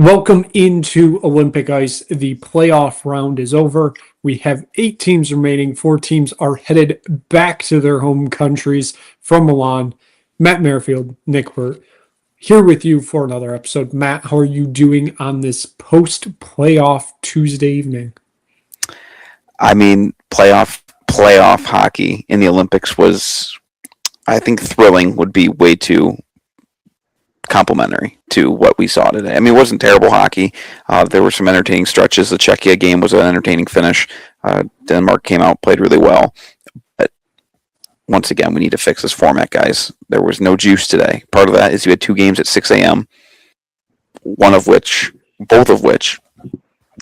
Welcome into Olympic ice. The playoff round is over. We have 8 teams remaining. 4 teams are headed back to their home countries from Milan. Matt Merrifield, Nick Burt, here with you for another episode. Matt, how are you doing on this post-playoff Tuesday evening? I mean, playoff hockey in the Olympics was, I think, thrilling would be way too complimentary to what we saw today. I mean, it wasn't terrible hockey. There were some entertaining stretches. The Czechia game was an entertaining finish. Denmark came out, played really well. But once again, we need to fix this format, guys. There was no juice today. Part of that is you had 2 games at 6 a.m., both of which,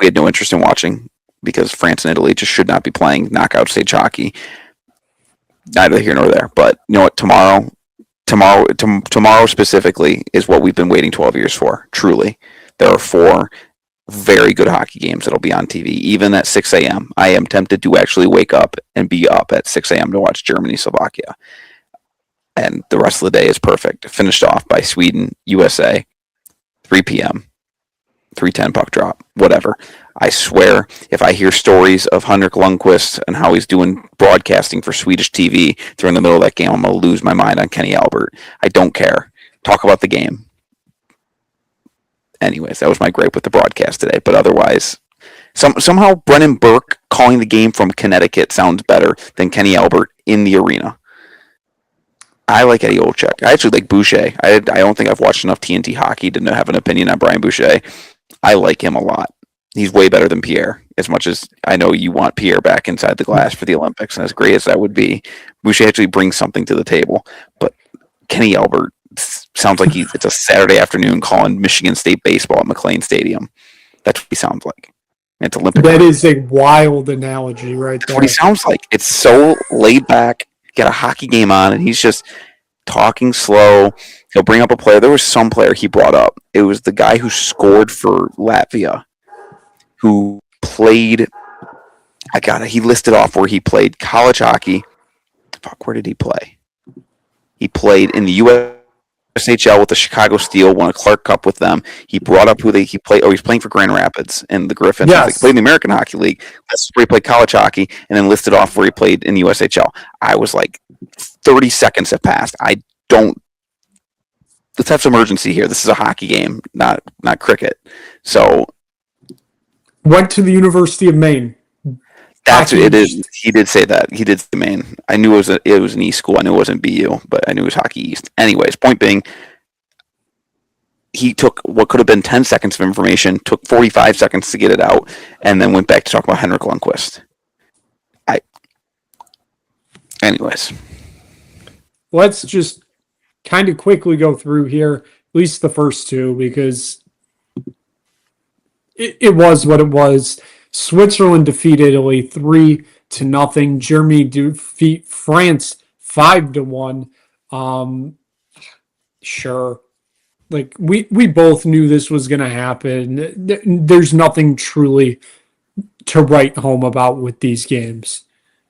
we had no interest in watching because France and Italy just should not be playing knockout stage hockey. Neither here nor there. But you know what? Tomorrow specifically is what we've been waiting 12 years for. Truly, there are 4 very good hockey games that'll be on TV, even at 6 a.m. I am tempted to actually wake up and be up at 6 a.m. to watch Germany, Slovakia. And the rest of the day is perfect. Finished off by Sweden, USA, 3 p.m., 3:10 puck drop, whatever. I swear, if I hear stories of Henrik Lundqvist and how he's doing broadcasting for Swedish TV during the middle of that game, I'm going to lose my mind on Kenny Albert. I don't care. Talk about the game. Anyways, that was my gripe with the broadcast today. But otherwise, somehow Brennan Burke calling the game from Connecticut sounds better than Kenny Albert in the arena. I like Eddie Olczyk. I actually like Boucher. I don't think I've watched enough TNT hockey to have an opinion on Brian Boucher. I like him a lot. He's way better than Pierre, as much as I know you want Pierre back inside the glass for the Olympics, and as great as that would be, Boucher actually brings something to the table. But Kenny Albert sounds like it's a Saturday afternoon calling Michigan State baseball at McLean Stadium. That's what he sounds like. It's Olympic. That is a wild analogy right there. That's what he sounds like. It's so laid back. Got a hockey game on, and he's just talking slow. He'll bring up a player. There was some player he brought up. It was the guy who scored for Latvia, who played. He listed off where he played college hockey. Fuck, where did he play? He played in the USHL with the Chicago Steel. Won a Clark Cup with them. He brought up who he played. Oh, he's playing for Grand Rapids and the Griffins. Yes. He played in the American Hockey League. That's where he played college hockey, and then listed off where he played in the USHL. I was like, 30 seconds have passed. Let's have some urgency here. This is a hockey game, not cricket. So went to the University of Maine. That's what it is. He did say that. He did say Maine. I knew it was an East school. I knew it wasn't BU, but I knew it was Hockey East. Anyways, point being, he took what could have been 10 seconds of information, took 45 seconds to get it out, and then went back to talk about Henrik Lundqvist. Anyways. Let's just kind of quickly go through here, at least the first 2, because it was what it was. Switzerland defeat Italy 3-0. Germany defeat France 5-1. Sure. Like we both knew this was going to happen. There's nothing truly to write home about with these games.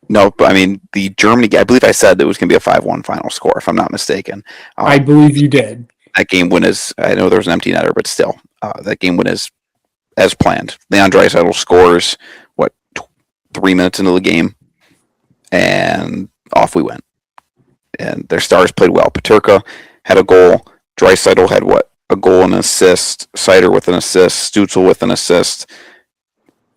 No, but I mean, the Germany game, I believe I said that it was going to be a 5-1 final score, if I'm not mistaken. I believe you did. That game went I know there was an empty netter, but still, that game went as planned. Leon Draisaitl scores, 3 minutes into the game, and off we went. And their stars played well. Peterka had a goal. Draisaitl had a goal and an assist. Seider with an assist. Stützle with an assist.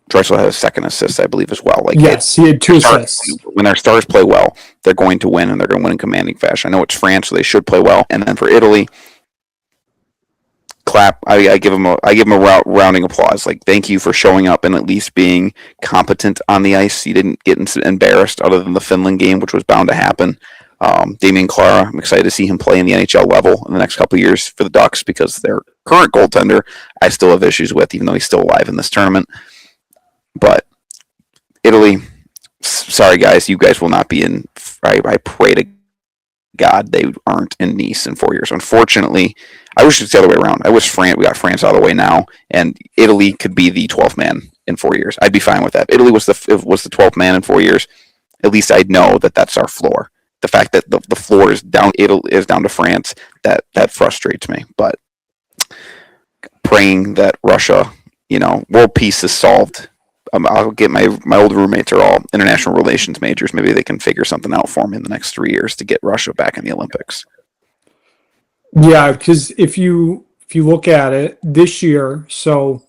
Draisaitl had a second assist, I believe, as well. Yes, he had 2 assists. When their stars play well, they're going to win, and they're going to win in commanding fashion. I know it's France, so they should play well. And then for Italy, clap. I give him a rounding applause. Thank you for showing up and at least being competent on the ice. You didn't get embarrassed, other than the Finland game, which was bound to happen. Damian Clara, I'm excited to see him play in the NHL level in the next couple of years for the Ducks, because their current goaltender I still have issues with, even though he's still alive in this tournament. But Italy, sorry guys, you guys will not be in. I pray to God they aren't in Nice in 4 years. Unfortunately, I wish it's the other way around. I wish we got France out of the way now, and Italy could be the 12th man in 4 years. I'd be fine with that. Italy was the 12th man in 4 years. At least I'd know that that's our floor. The fact that the floor is down, Italy is down to France, that frustrates me. But praying that Russia, world peace is solved. I'll get my old roommates are all international relations majors. Maybe they can figure something out for me in the next 3 years to get Russia back in the Olympics. Yeah, because if you look at it this year, so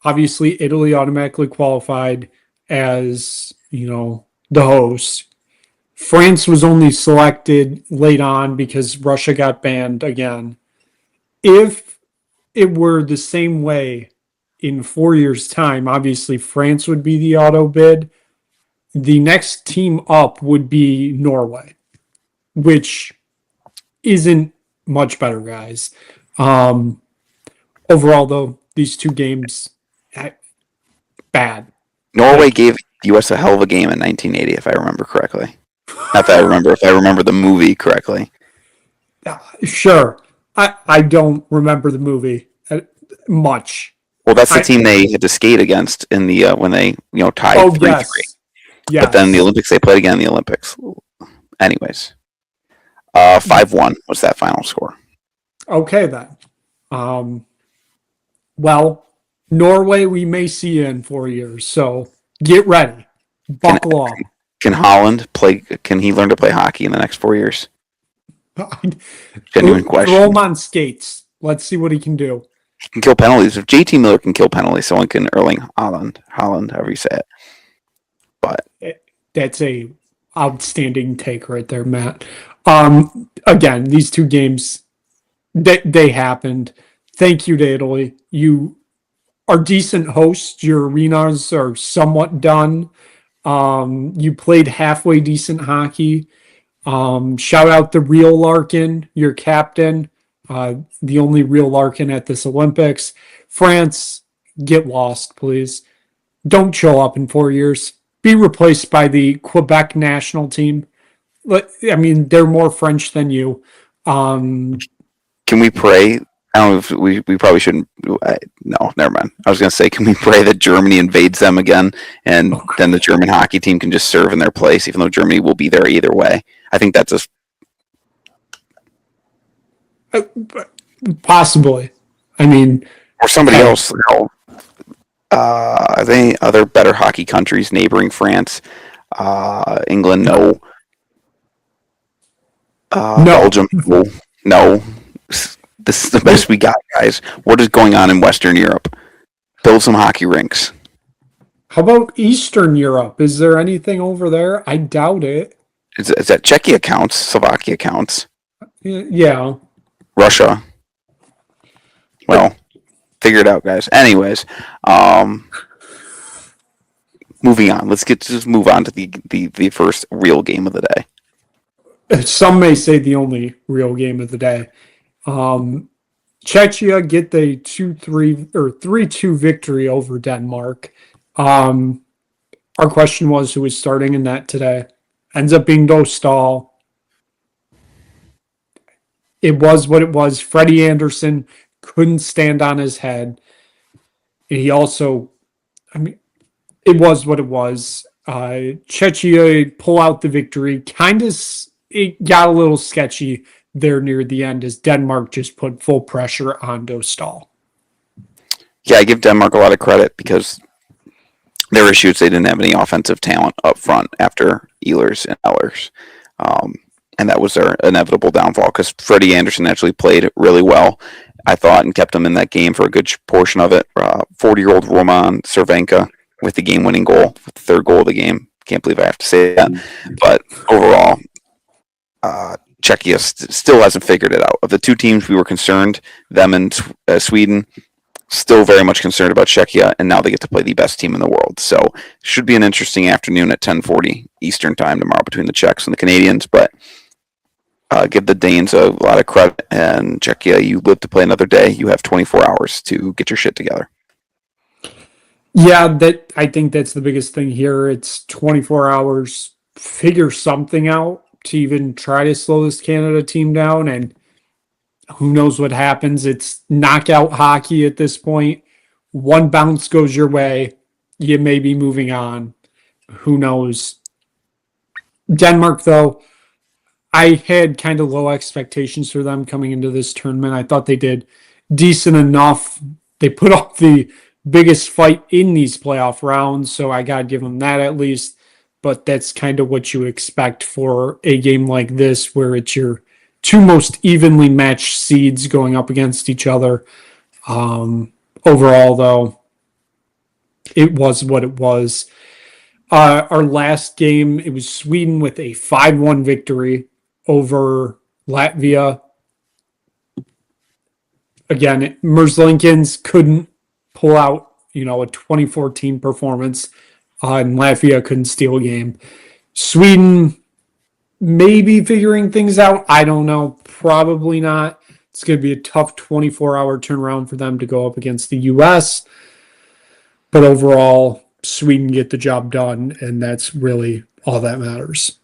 obviously Italy automatically qualified as the host. France was only selected late on because Russia got banned again. If it were the same way in 4 years' time, obviously France would be the auto bid. The next team up would be Norway, which isn't much better, guys. Overall, though, these two games, bad. Norway gave the U.S. a hell of a game in 1980, if I remember correctly. Not that I remember, if I remember the movie correctly. Sure. I don't remember the movie much. Well, that's the team they had to skate against in the when they tied 3-3. Yes. But then in the Olympics, they played again in the Olympics. Anyways, 5-1 was that final score. Okay, then. Well, Norway we may see in 4 years, so get ready. Buckle up. Can Holland play? Can he learn to play hockey in the next 4 years? Genuine question. Throw him on skates. Let's see what he can do. He can kill penalties. If JT Miller can kill penalties, someone can Erling Holland, however you say it. But that's a outstanding take right there, Matt. Again, these two games, they happened. Thank you to Italy. You are decent hosts. Your arenas are somewhat done. You played halfway decent hockey. Shout out the real Larkin, your captain, the only real Larkin at this Olympics. France, get lost, please. Don't show up in 4 years. Be replaced by the Quebec national team. I mean, they're more French than you. Can we pray? I don't know if we probably shouldn't. No, never mind. I was going to say, can we pray that Germany invades them again, and then the German hockey team can just serve in their place, even though Germany will be there either way? I think that's possibly. I mean, or somebody else. Are there any other better hockey countries neighboring France? England, no. No. Belgium, no. This is the best we got, guys. What is going on in Western Europe? Build some hockey rinks. How about Eastern Europe? Is there anything over there? I doubt it. Is that Czechia counts? Slovakia counts. Yeah. Russia. Well, figure it out, guys. Anyways, moving on. Let's just move on to the first real game of the day. Some may say the only real game of the day. Czechia get the 2-3 or 3-2 victory over Denmark. Our question was who was starting in that today. Ends up being Dostal. It was what it was. Freddie Anderson couldn't stand on his head. And he also, it was what it was. Czechia pull out the victory. It got a little sketchy there near the end as Denmark just put full pressure on Dostal. Yeah, I give Denmark a lot of credit because their issues, they didn't have any offensive talent up front after Ehlers and Ellers. And that was their inevitable downfall because Freddie Anderson actually played really well, I thought, and kept them in that game for a good portion of it. 40-year-old Roman Cervenka with the game-winning goal, the third goal of the game. Can't believe I have to say that. But overall, Czechia still hasn't figured it out. Of the two teams we were concerned, them and Sweden, still very much concerned about Czechia, and now they get to play the best team in the world. So it should be an interesting afternoon at 10:40 Eastern time tomorrow between the Czechs and the Canadians. But give the Danes a lot of credit, and Czechia, you live to play another day. You have 24 hours to get your shit together. Yeah, I think that's the biggest thing here. It's 24 hours. Figure something out to even try to slow this Canada team down, and who knows what happens. It's knockout hockey at this point. One bounce goes your way, you may be moving on. Who knows? Denmark, though, I had kind of low expectations for them coming into this tournament. I thought they did decent enough. They put up the biggest fight in these playoff rounds, so I got to give them that at least. But that's kind of what you expect for a game like this, where it's your two most evenly matched seeds going up against each other. Overall, though, it was what it was. Our last game, it was Sweden with a 5-1 victory over Latvia. Again, Merzlinkins couldn't pull out, a 2014 performance, and Latvia couldn't steal a game. Sweden maybe figuring things out. I don't know. Probably not. It's going to be a tough 24-hour turnaround for them to go up against the U.S. But overall, Sweden get the job done, and that's really all that matters.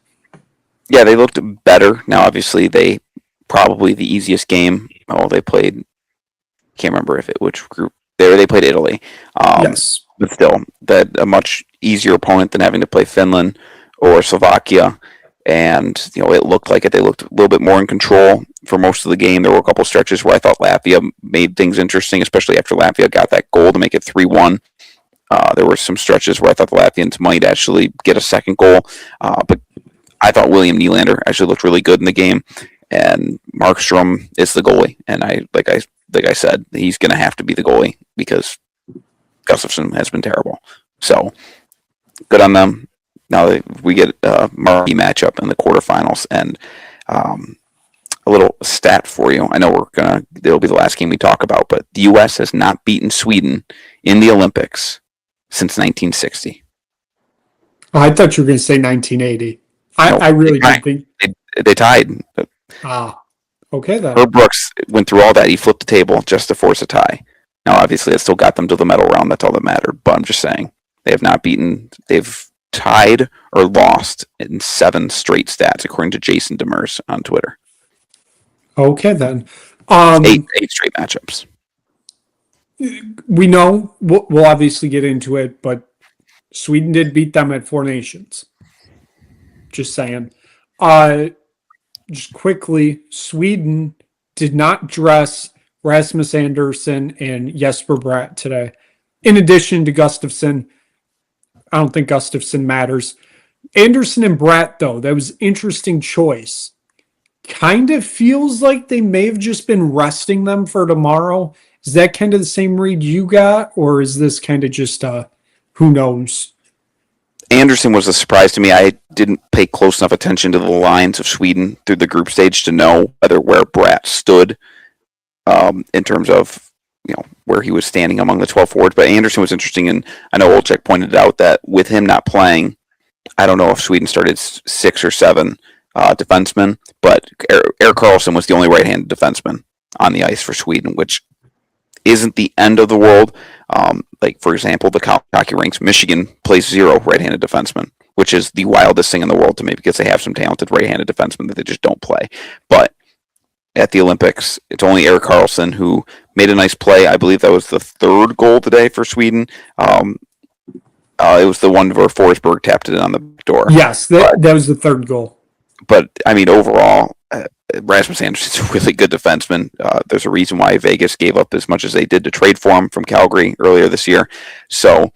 Yeah, they looked better. Now, obviously, they probably the easiest game. Oh, they played. Can't remember which group they played Italy. Yes, but still, that a much easier opponent than having to play Finland or Slovakia. And it looked like it. They looked a little bit more in control for most of the game. There were a couple stretches where I thought Latvia made things interesting, especially after Latvia got that goal to make it 3-1. There were some stretches where I thought the Latvians might actually get a second goal, but I thought William Nylander actually looked really good in the game, and Markstrom is the goalie. And like I said, he's going to have to be the goalie because Gustafsson has been terrible. So good on them. Now we get a marquee matchup in the quarterfinals, and a little stat for you. I know it'll be the last game we talk about, but the U.S. has not beaten Sweden in the Olympics since 1960. I thought you were going to say 1980. I really did think they tied. Okay then. Herb Brooks went through all that. He flipped the table just to force a tie. Now, obviously, it still got them to the medal round. That's all that mattered. But I'm just saying they have not beaten. They've tied or lost in 7 straight stats, according to Jason Demers on Twitter. Okay then. 8 straight matchups. We know we'll obviously get into it, but Sweden did beat them at 4 Nations. Just saying. Just quickly, Sweden did not dress Rasmus Andersson and Jesper Bratt today. In addition to Gustafsson, I don't think Gustafsson matters. Andersson and Bratt, though, that was interesting choice. Kind of feels like they may have just been resting them for tomorrow. Is that kind of the same read you got, or is this kind of just who knows? Andersson was a surprise to me. I didn't pay close enough attention to the lines of Sweden through the group stage to know where Bratt stood in terms of where he was standing among the 12 forwards. But Andersson was interesting, and I know Olczyk pointed out that with him not playing, I don't know if Sweden started 6 or 7 defensemen, but Erik Karlsson was the only right-handed defenseman on the ice for Sweden, which isn't the end of the world. Like, for example, the hockey ranks, Michigan plays 0 right-handed defensemen, which is the wildest thing in the world to me because they have some talented right-handed defensemen that they just don't play. But at the Olympics, it's only Erik Karlsson who made a nice play. I believe that was the 3rd goal today for Sweden. It was the one where Forsberg tapped it on the door. Yes, that was the 3rd goal. But, I mean, overall, Rasmus Andersson's a really good defenseman. There's a reason why Vegas gave up as much as they did to trade for him from Calgary earlier this year. So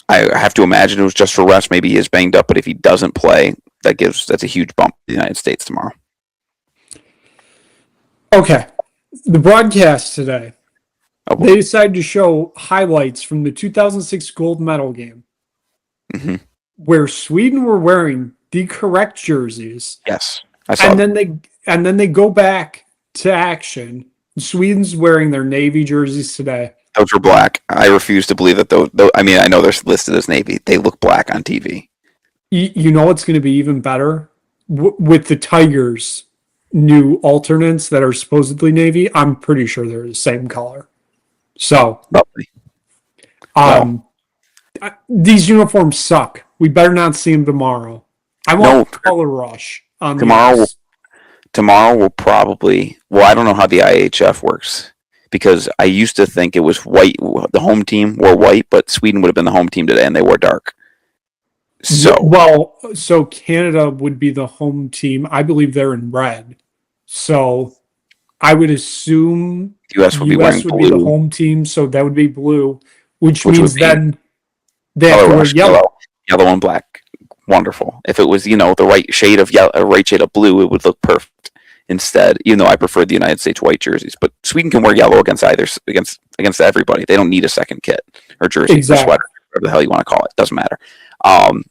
I have to imagine it was just for rest. Maybe he is banged up, but if he doesn't play, that's a huge bump to the United States tomorrow. Okay. The broadcast today, they decided to show highlights from the 2006 gold medal game where Sweden were wearing the correct jerseys. Yes. I saw and then they go back to action. Sweden's wearing their Navy jerseys today. Those are black. I refuse to believe that those I mean, I know they're listed as Navy. They look black on TV. You know what's going to be even better? With the Tigers' new alternates that are supposedly Navy, I'm pretty sure they're the same color. So, lovely. These uniforms suck. We better not see them tomorrow. I want color rush on tomorrow will probably. Well, I don't know how the IHF works because I used to think it was white. The home team wore white, but Sweden would have been the home team today, and they wore dark. So Canada would be the home team. I believe they're in red. So I would assume The U.S. would be wearing U.S. would be the blue, home team, so that would be blue, which which would means be then they have color to wear rush, yellow, yellow. yellow and black. Wonderful. If it was, the right shade of yellow, right shade of blue, it would look perfect. Instead, even though I prefer the United States white jerseys, but Sweden can wear yellow against everybody. They don't need a second kit or jersey or Exactly. sweater, whatever the hell you want to call it. Doesn't matter. Um,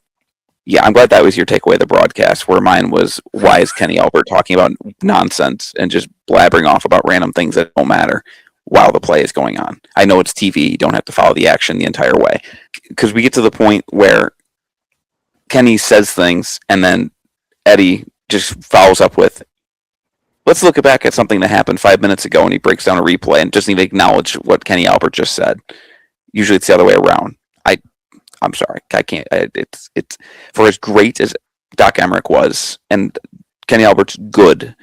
yeah, I'm glad that was your takeaway of the broadcast. Where mine was, why is Kenny Albert talking about nonsense and just blabbering off about random things that don't matter while the play is going on? I know it's TV; you don't have to follow the action the entire way, because we get to the point where Kenny says things and then Eddie just follows up with, let's look back at something that happened 5 minutes ago, and he breaks down a replay and doesn't even acknowledge what Kenny Albert just said. Usually it's the other way around. I'm sorry, I can't. It's for as great as Doc Emmerich was, and Kenny Albert's good,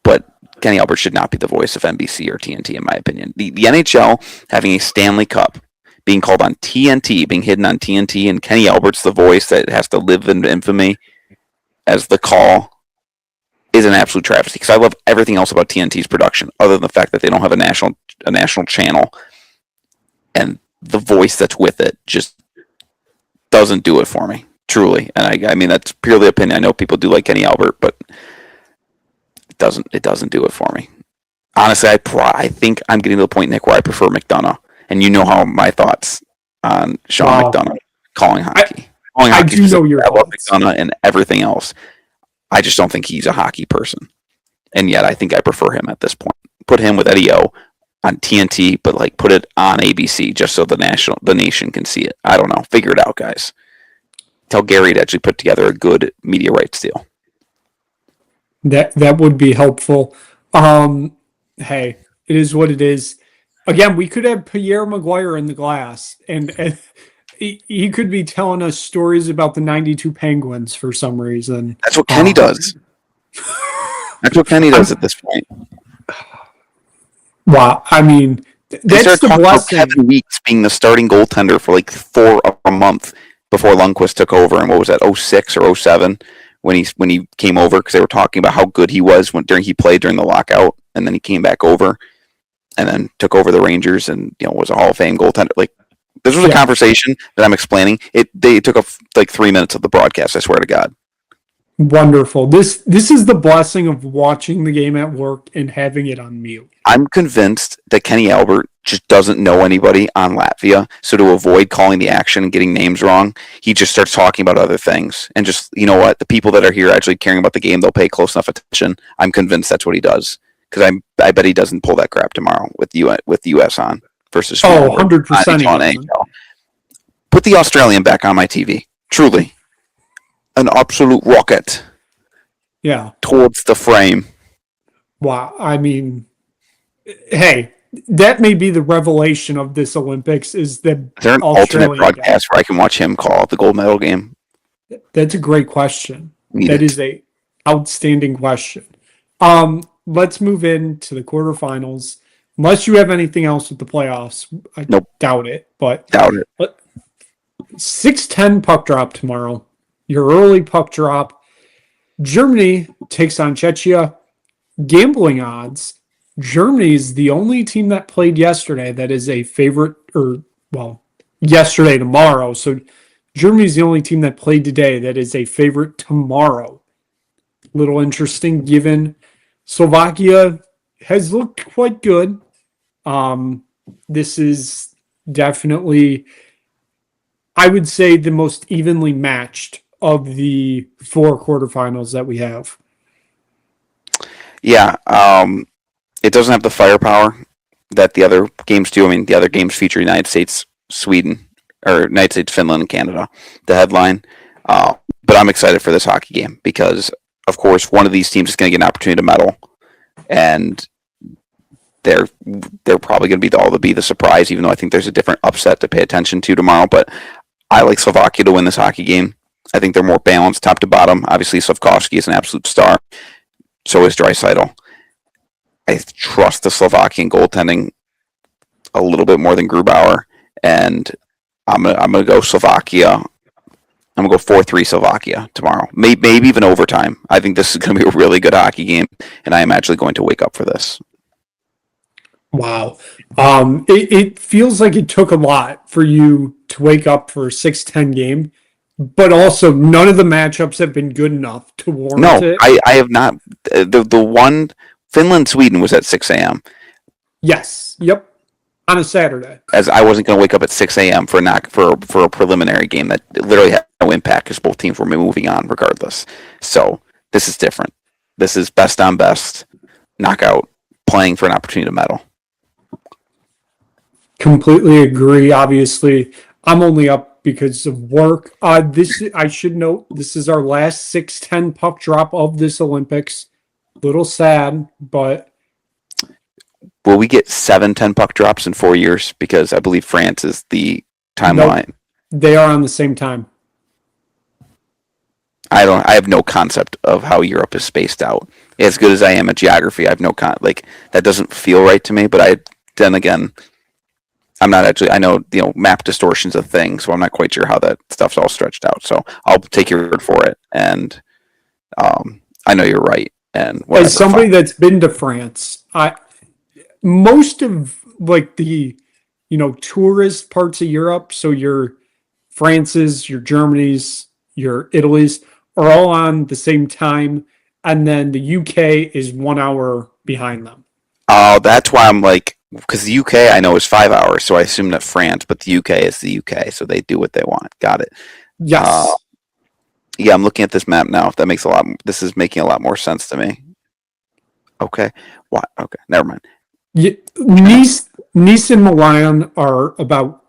but Kenny Albert should not be the voice of NBC or TNT, in my opinion. The NHL having a Stanley Cup being called on TNT, being hidden on TNT, and Kenny Albert's the voice that has to live in infamy as the call is an absolute travesty. Because I love everything else about TNT's production, other than the fact that they don't have a national channel, and the voice that's with it just doesn't do it for me, truly. And I mean that's purely opinion. I know people do like Kenny Albert, but it doesn't do it for me. Honestly, I think I'm getting to the point, Nick, where I prefer McDonough, and you know how my thoughts on Sean McDonough calling hockey. I do know your I love thoughts. McDonough and everything else. I just don't think he's a hockey person, and yet I think I prefer him at this point. Put him with Adieu on TNT, but like put it on ABC just so the nation can see it. I don't know. Figure it out, guys. Tell Gary to actually put together a good media rights deal. That would be helpful. Hey, it is what it is. Again, we could have Pierre Maguire in the glass, and he could be telling us stories about the '92 Penguins for some reason. That's what Kenny does. That's what Kenny does at this point. Wow, I mean, that's the blessing. Kevin Weeks being the starting goaltender for like a month before Lundqvist took over, and what was that, 06 or 07 when he came over, because they were talking about how good he was when he played during the lockout, and then he came back over and then took over the Rangers and was a Hall of Fame goaltender. Like, this was a conversation that I'm explaining. They took up like 3 minutes of the broadcast, I swear to God. Wonderful. This is the blessing of watching the game at work and having it on mute. I'm convinced that Kenny Albert just doesn't know anybody on Latvia, so to avoid calling the action and getting names wrong, he just starts talking about other things. And just, you know what, the people that are here actually caring about the game, they'll pay close enough attention. I'm convinced that's what he does, because I bet he doesn't pull that crap tomorrow with the US on versus 100%. Put the Australian back on my TV. Truly, an absolute rocket. Yeah, towards the frame. Wow, I mean, hey, that may be the revelation of this Olympics is that Is there an alternate broadcast where I can watch him call the gold medal game? That's a great question. That is a outstanding question. Let's move into the quarterfinals. Unless you have anything else with the playoffs, I doubt it. But 6:10 puck drop tomorrow. Your early puck drop. Germany takes on Czechia. Gambling odds. Germany is the only team that played yesterday that is a favorite, yesterday, tomorrow. So Germany is the only team that played today that is a favorite tomorrow. Little interesting given Slovakia has looked quite good. This is definitely, I would say, the most evenly matched of the 4 quarterfinals that we have. Yeah, it doesn't have the firepower that the other games do. I mean, the other games feature United States, Sweden, or United States, Finland, and Canada, the headline. But I'm excited for this hockey game because, of course, one of these teams is going to get an opportunity to medal, and they're probably going to be the surprise, even though I think there's a different upset to pay attention to tomorrow. But I like Slovakia to win this hockey game. I think they're more balanced top to bottom. Obviously, Slavkovsky is an absolute star. So is Draisaitl. I trust the Slovakian goaltending a little bit more than Grubauer, and I'm gonna go Slovakia. I'm gonna go 4-3 Slovakia tomorrow. Maybe even overtime. I think this is gonna be a really good hockey game, and I am actually going to wake up for this. Wow. It feels like it took a lot for you to wake up for a 6-10 game, but also none of the matchups have been good enough to warrant No, it. I have not. The one Finland Sweden was at 6 a.m. Yes. Yep. On a Saturday. as I wasn't going to wake up at 6 a.m. for a preliminary game that literally had no impact because both teams were moving on regardless. So this is different. This is best on best, knockout, playing for an opportunity to medal. Completely agree. Obviously, I'm only up because of work. This I should note. This is our last 6-10 puck drop of this Olympics. Little sad, but Will we get 7-10 puck drops in 4 years? Because I believe France is the nope, timeline. they are on the same time. I have no concept of how Europe is spaced out. As good as I am at geography, I have no that doesn't feel right to me. But then again, I'm not actually. I know map distortion's a thing, so I'm not quite sure how that stuff's all stretched out. So I'll take your word for it, and I know you're right. And whatever, As somebody fine. that's been to France, I most of like the tourist parts of Europe, so your France's, your Germany's, your Italy's are all on the same time, and then the UK is 1 hour behind them. Oh, that's why I'm like, because the UK I know is 5 hours, so I assume that France, but the UK is the UK, so they do what they want. Got it. Uh, Yes. yeah, I'm looking at this map now. That makes a lot. This is making a lot more sense to me. Okay. What? Okay. Never mind. Nice and Milan are about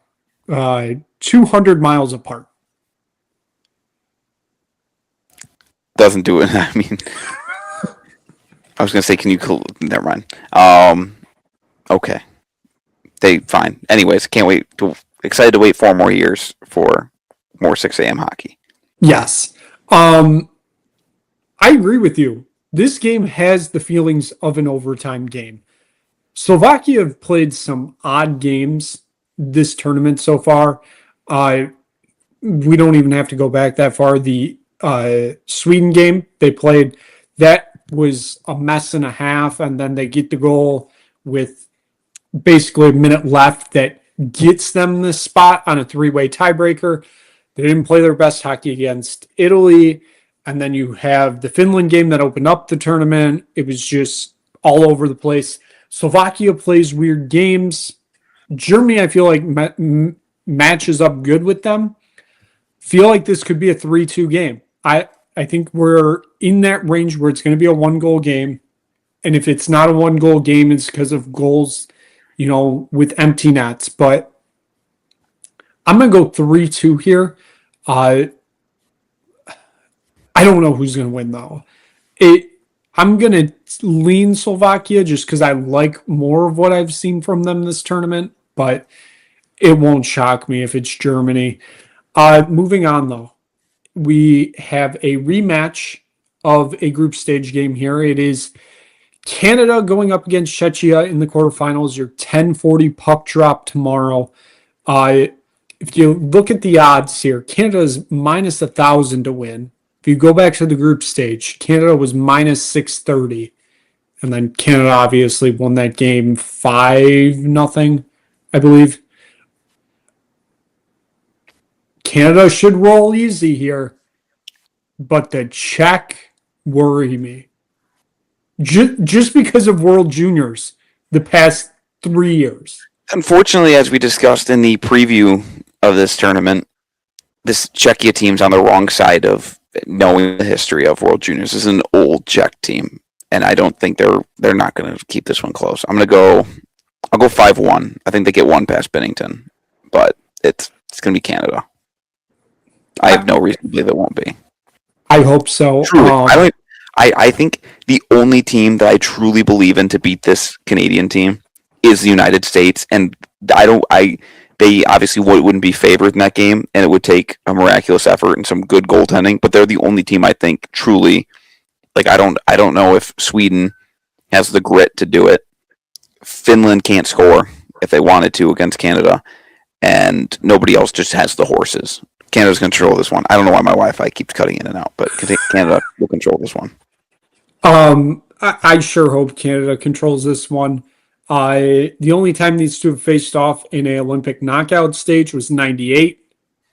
200 miles apart. Doesn't do it. I mean, I was gonna say, can you? Never mind. Okay. They fine. Anyways, can't wait. Excited to wait 4 more years for more 6 a.m. hockey. Yes. I agree with you. This game has the feelings of an overtime game. Slovakia have played some odd games this tournament so far. Uh, we don't even have to go back that far. The Sweden game they played, that was a mess and a half, and then they get the goal with basically a minute left that gets them this spot on a three-way tiebreaker. They didn't play their best hockey against Italy. And then you have the Finland game that opened up the tournament. It was just all over the place. Slovakia plays weird games. Germany, I feel like, matches up good with them. Feel like this could be a 3-2 game. I think we're in that range where it's going to be a 1-goal game. And if it's not a 1-goal game, it's because of goals, with empty nets. But I'm going to go 3-2 here. I don't know who's going to win, though. I'm going to lean Slovakia just because I like more of what I've seen from them this tournament, but it won't shock me if it's Germany. Moving on, though, we have a rematch of a group stage game here. It is Canada going up against Czechia in the quarterfinals. Your 10:40 puck drop tomorrow. If you look at the odds here, Canada is minus 1,000 to win. If you go back to the group stage, Canada was minus 630. And then Canada obviously won that game 5-0, I believe. Canada should roll easy here, but the Czech worry me. Just because of World Juniors the past 3 years. Unfortunately, as we discussed in the preview of this tournament, this Czechia team's on the wrong side of knowing the history of World Juniors. This is an old Czech team, and I don't think they're not going to keep this one close. I'll go 5-1. I think they get one past Bennington, but it's going to be Canada. I have no reason to believe it won't be. I hope so. Truly, I think the only team that I truly believe in to beat this Canadian team is the United States, and they obviously wouldn't be favored in that game, and it would take a miraculous effort and some good goaltending. But they're the only team I think truly, I don't know if Sweden has the grit to do it. Finland can't score if they wanted to against Canada, and nobody else just has the horses. Canada's going to control this one. I don't know why my Wi-Fi keeps cutting in and out, but Canada will control this one. I sure hope Canada controls this one. The only time these two have faced off in an Olympic knockout stage was 98.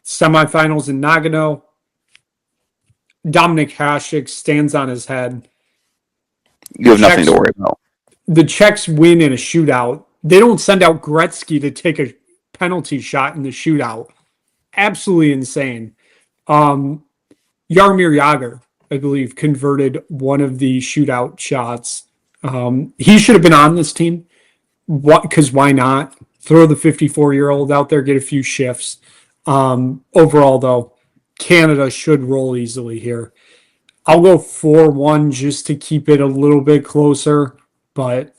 Semifinals in Nagano. Dominik Hasek stands on his head. You have nothing to worry about. The Czechs win in a shootout. They don't send out Gretzky to take a penalty shot in the shootout. Absolutely insane. Jaromir Jagr, I believe, converted one of the shootout shots. He should have been on this team. Because why not? Throw the 54-year-old out there, get a few shifts. Overall, though, Canada should roll easily here. I'll go 4-1 just to keep it a little bit closer. But,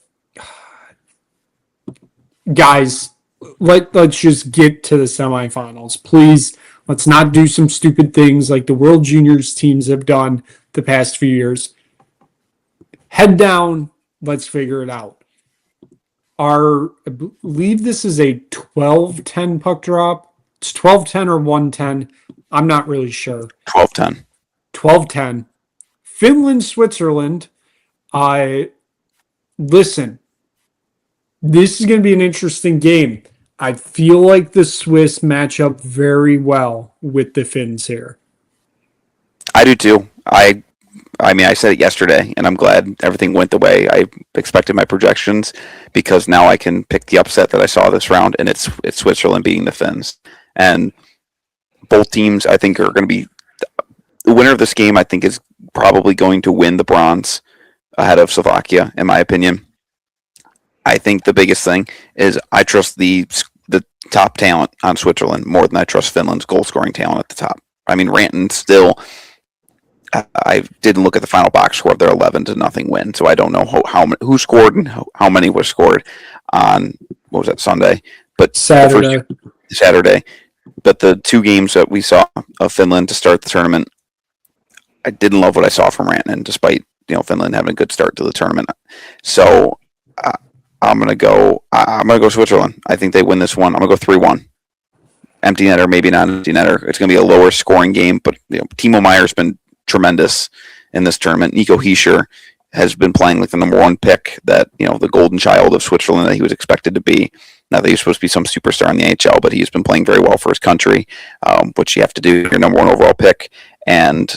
guys, let's just get to the semifinals. Please, let's not do some stupid things like the World Juniors teams have done the past few years. Head down. Let's figure it out. I believe this is a 12-10 puck drop. It's 12-10 or 1-10. I'm not really sure. 12-10. 12-10. Finland, Switzerland. Listen, this is going to be an interesting game. I feel like the Swiss match up very well with the Finns here. I do too. I mean, I said it yesterday, and I'm glad everything went the way I expected my projections, because now I can pick the upset that I saw this round, and it's Switzerland beating the Finns. And both teams, I think, are going to be the winner of this game. I think is probably going to win the bronze ahead of Slovakia, in my opinion. I think the biggest thing is I trust the top talent on Switzerland more than I trust Finland's goal scoring talent at the top. I mean, Ranton still. I didn't look at the final box score of their 11-0 win, so I don't know who scored and how many were scored on what was that Sunday, but Saturday. But the two games that we saw of Finland to start the tournament, I didn't love what I saw from Rantanen, despite Finland having a good start to the tournament. So I'm gonna go Switzerland. I think they win this one. I'm gonna go 3-1. Empty netter, maybe not empty netter. It's gonna be a lower scoring game, but Timo Meier's been tremendous in this tournament. Nico Hischier has been playing like the number one pick that, the golden child of Switzerland that he was expected to be. Not that he's supposed to be some superstar in the NHL, but he's been playing very well for his country, which you have to do, your number one overall pick. And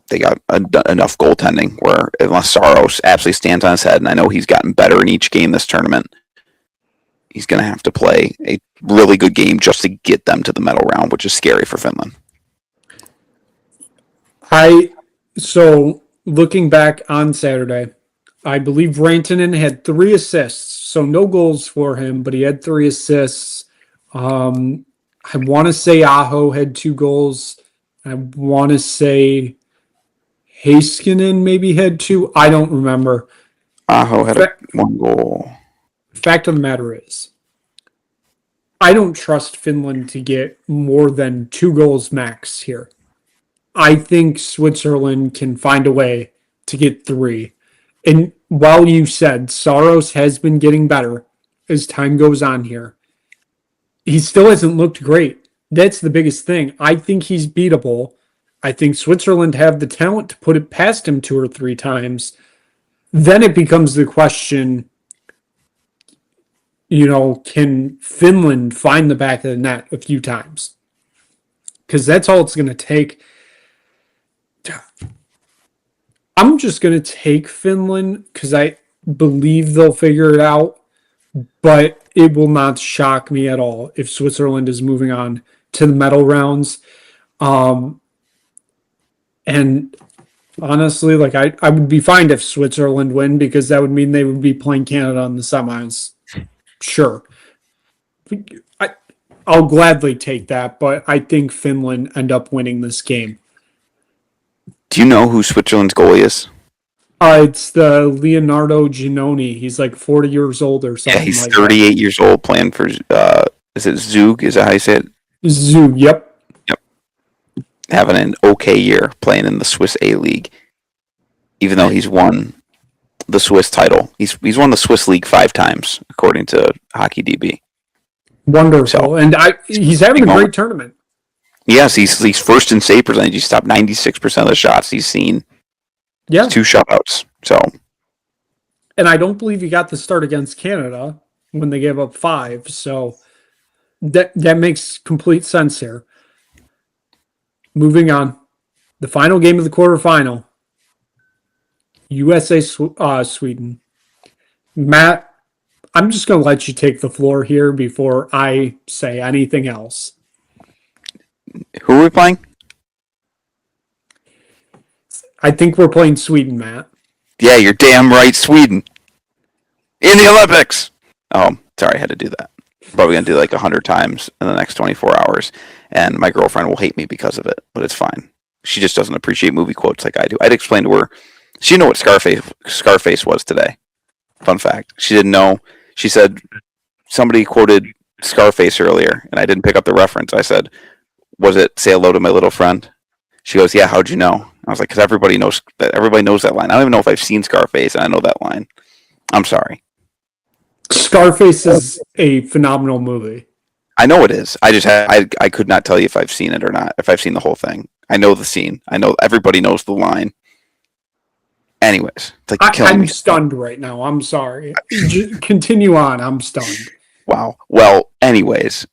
they got enough goaltending where, unless Saros absolutely stands on his head, and I know he's gotten better in each game this tournament, he's going to have to play a really good game just to get them to the medal round, which is scary for Finland. So looking back on Saturday, I believe Rantanen had 3 assists, so no goals for him, but he had 3 assists. I want to say Aho had 2 goals. I want to say Heiskanen maybe had 2. I don't remember. Aho had 1 goal. Fact of the matter is, I don't trust Finland to get more than 2 goals max here. I think Switzerland can find a way to get 3. And while you said Saros has been getting better as time goes on here, he still hasn't looked great. That's the biggest thing. I think he's beatable. I think Switzerland have the talent to put it past him 2 or 3 times. Then it becomes the question, can Finland find the back of the net a few times? Because that's all it's going to take. I'm just going to take Finland because I believe they'll figure it out, but it will not shock me at all if Switzerland is moving on to the medal rounds. And honestly, I would be fine if Switzerland win, because that would mean they would be playing Canada in the semis. Sure. I'll gladly take that, but I think Finland end up winning this game. Do you know who Switzerland's goalie is? It's the Leonardo Giannoni. He's like 40 years old or something. Yeah, he's 38 years old, playing for, is it Zug? Is that how you say it? Zug, yep. Having an okay year playing in the Swiss A-League, even though he's won the Swiss title. He's won the Swiss League 5 times, according to Hockey DB. Wonderful. So, and he's having a great tournament. Yes, he's first in save percentage. He stopped 96% of the shots he's seen. Yeah. 2 shutouts. So, And I don't believe he got the start against Canada when they gave up 5. So that makes complete sense here. Moving on. The final game of the quarterfinal. USA Sweden. Matt, I'm just going to let you take the floor here before I say anything else. Who are we playing? I think we're playing Sweden, Matt. Yeah, you're damn right, Sweden. In the Olympics! Oh, sorry, I had to do that. Probably going to do like 100 times in the next 24 hours, and my girlfriend will hate me because of it, but it's fine. She just doesn't appreciate movie quotes like I do. I'd explain to her. She didn't know what Scarface was today. Fun fact. She didn't know. She said somebody quoted Scarface earlier, and I didn't pick up the reference. I said, was it "Say hello to my little friend"? She goes, "Yeah, how'd you know?" I was like, because everybody knows that line. I don't even know if I've seen Scarface, and I know that line. I'm sorry. Scarface is a phenomenal movie. I know it is. I could not tell you if I've seen it or not, if I've seen the whole thing. I know the scene. I know everybody knows the line. Anyways, it's like I'm stunned right now. I'm sorry. Continue on. I'm stunned. Wow. Well, anyways,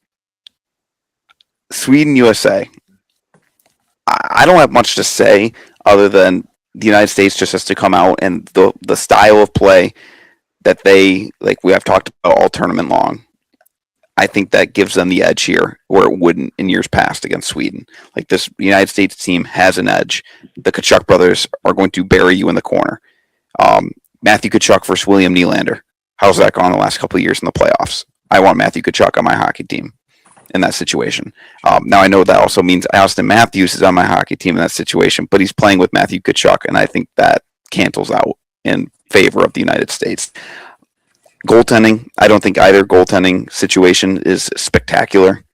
Sweden, USA. I don't have much to say other than the United States just has to come out and the style of play that they like we have talked about all tournament long. I think that gives them the edge here where it wouldn't in years past against Sweden. Like this United States team has an edge. The Tkachuk brothers are going to bury you in the corner. Matthew Tkachuk versus William Nylander. How's that gone the last couple of years in the playoffs? I want Matthew Tkachuk on my hockey team in that situation. Now I know that also means Austin Matthews is on my hockey team in that situation, but he's playing with Matthew Tkachuk, and I think that cancels out in favor of the United States. Goaltending, I don't think either goaltending situation is spectacular.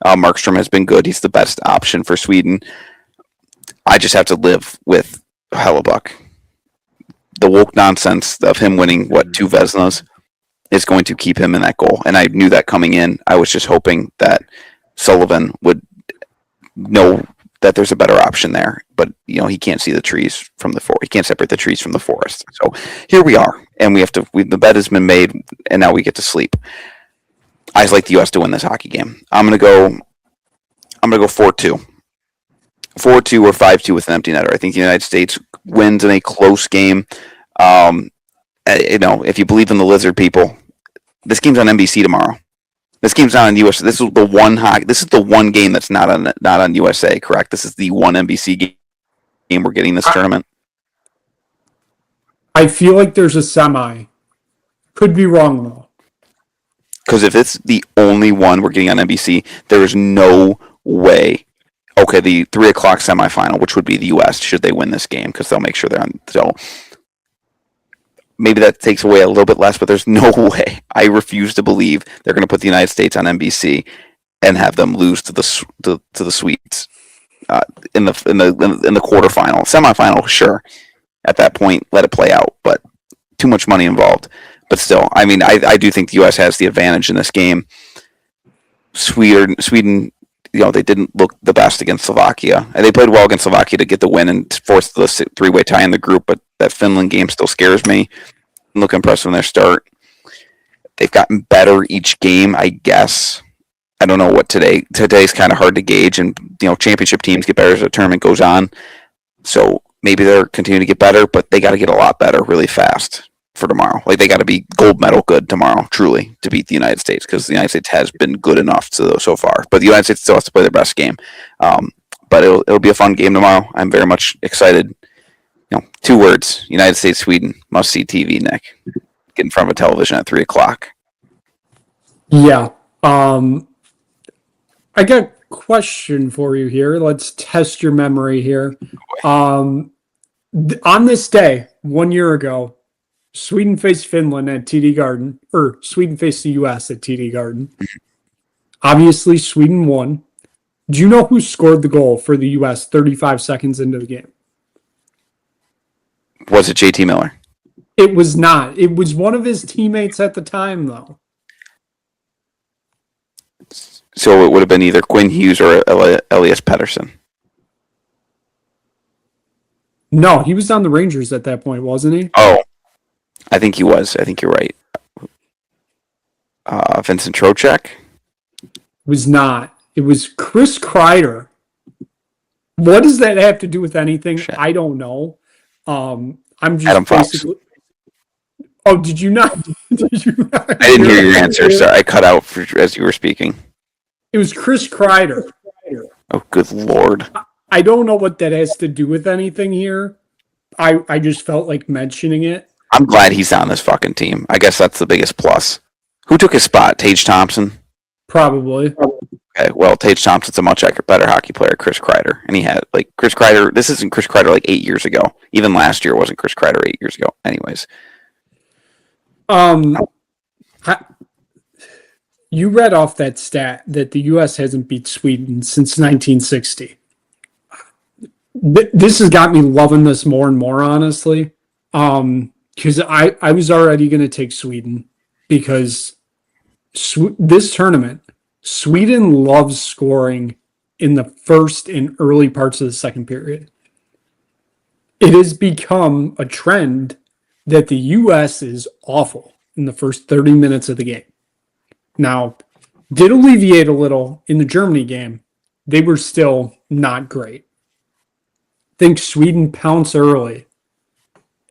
Markstrom has been good. He's the best option for Sweden. I just have to live with Hellebuck. The woke nonsense of him winning, 2 Vezinas is going to keep him in that goal. And I knew that coming in. I was just hoping that Sullivan would know that there's a better option there. But, he can't see the trees from the forest. He can't separate the trees from the forest. So here we are. And the bet has been made, and now we get to sleep. I just like the U.S. to win this hockey game. I'm going to go 4-2. 4-2 or 5-2 with an empty netter. I think the United States wins in a close game. If you believe in the lizard people, this game's on NBC tomorrow. This game's not on US. This is the one game that's not on USA. Correct. This is the one NBC game we're getting this tournament. I feel like there's a semi. Could be wrong though. Because if it's the only one we're getting on NBC, there is no way. Okay, the 3:00 semifinal, which would be the U.S. should they win this game, because they'll make sure they're on. So maybe that takes away a little bit less, but there's no way. I refuse to believe they're going to put the United States on NBC and have them lose to the Swedes in the quarterfinal, semifinal. Sure, at that point, let it play out, but too much money involved. But still, I mean, I do think the U.S. has the advantage in this game. Sweden. They didn't look the best against Slovakia. And they played well against Slovakia to get the win and force the 3-way tie in the group, but that Finland game still scares me. Look impressive in their start. They've gotten better each game, I guess. I don't know what today's kind of hard to gauge, and championship teams get better as the tournament goes on. So maybe they're continuing to get better, but they got to get a lot better really fast for tomorrow. Like, they got to be gold medal good tomorrow, truly, to beat the United States, because the United States has been good enough so far. But the United States still has to play their best game. But it'll be a fun game tomorrow. I'm very much excited. 2 words: United States, Sweden. Must see TV, Nick. Get in front of a television at 3:00. Yeah. I got a question for you here. Let's test your memory here. On this day, 1 year ago, Sweden faced Finland at TD Garden, or Sweden faced the U.S. at TD Garden. Obviously, Sweden won. Do you know who scored the goal for the U.S. 35 seconds into the game? Was it JT Miller? It was not. It was one of his teammates at the time, though. So it would have been either Quinn Hughes or Elias Pettersson. No, he was on the Rangers at that point, wasn't he? Oh, I think he was. I think you're right. Vincent Trocheck? Was not. It was Chris Kreider. What does that have to do with anything? Shit. I don't know. I'm just Adam Fox. basically. Oh, did you not? Did you not I didn't hear that? your answer, so I cut out as you were speaking. It was Chris Kreider. Oh, good Lord. I don't know what that has to do with anything here. I just felt like mentioning it. I'm glad he's on this fucking team. I guess that's the biggest plus. Who took his spot? Tage Thompson? Probably. Okay, well, Tage Thompson's a much better hockey player, Chris Kreider. And he had, like, Chris Kreider, this isn't Chris Kreider like 8 years ago. Even last year wasn't Chris Kreider 8 years ago. Anyways. You read off that stat that the U.S. hasn't beat Sweden since 1960. This has got me loving this more and more, honestly. Because I was already going to take Sweden because this tournament, Sweden loves scoring in the first and early parts of the second period. It has become a trend that the U.S. is awful in the first 30 minutes of the game. Now, did alleviate a little in the Germany game. They were still not great. I think Sweden pounced early,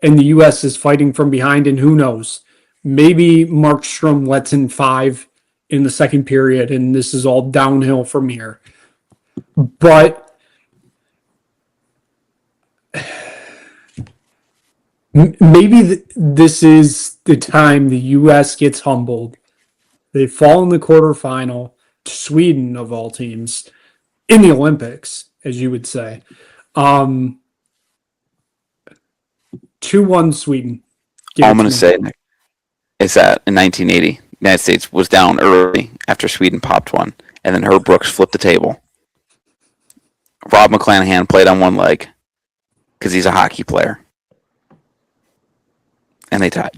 and the U.S. is fighting from behind, and who knows? Maybe Markstrom lets in 5 in the second period, and this is all downhill from here. But maybe this is the time the U.S. gets humbled. They fall in the quarterfinal to Sweden, of all teams, in the Olympics, as you would say. 2-1 Sweden. All I'm going to say, Nick, is that in 1980, the United States was down early after Sweden popped one, and then Herb Brooks flipped the table. Rob McClanahan played on one leg because he's a hockey player. And they tied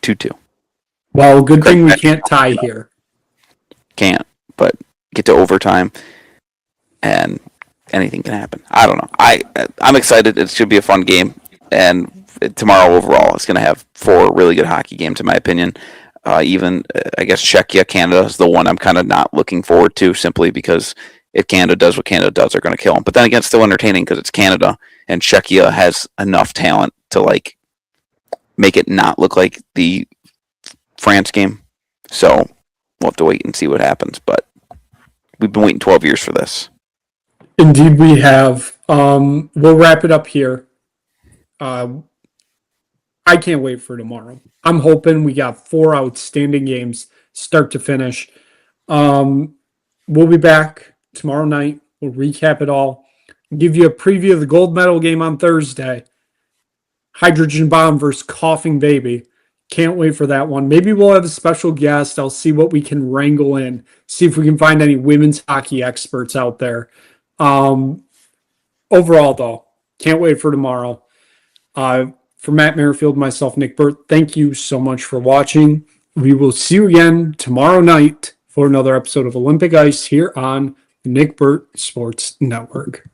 2-2. Well, good thing we can't tie here. Can't, but get to overtime, and anything can happen. I don't know. I'm excited. It should be a fun game, and tomorrow overall, it's going to have 4 really good hockey games, in my opinion. Even, I guess, Czechia, Canada is the one I'm kind of not looking forward to, simply because if Canada does what Canada does, they're going to kill them. But then again, it's still entertaining because it's Canada, and Czechia has enough talent to, like, make it not look like the France game. So we'll have to wait and see what happens. But we've been waiting 12 years for this. Indeed, we have. We'll wrap it up here. I can't wait for tomorrow. I'm hoping we got 4 outstanding games, start to finish. We'll be back tomorrow night. We'll recap it all. Give you a preview of the gold medal game on Thursday. Hydrogen Bomb versus Coughing Baby. Can't wait for that one. Maybe we'll have a special guest. I'll see what we can wrangle in. See if we can find any women's hockey experts out there. Overall, though, can't wait for tomorrow. For Matt Merrifield, myself, Nick Burt, thank you so much for watching. We will see you again tomorrow night for another episode of Olympic Ice here on the Nick Burt Sports Network.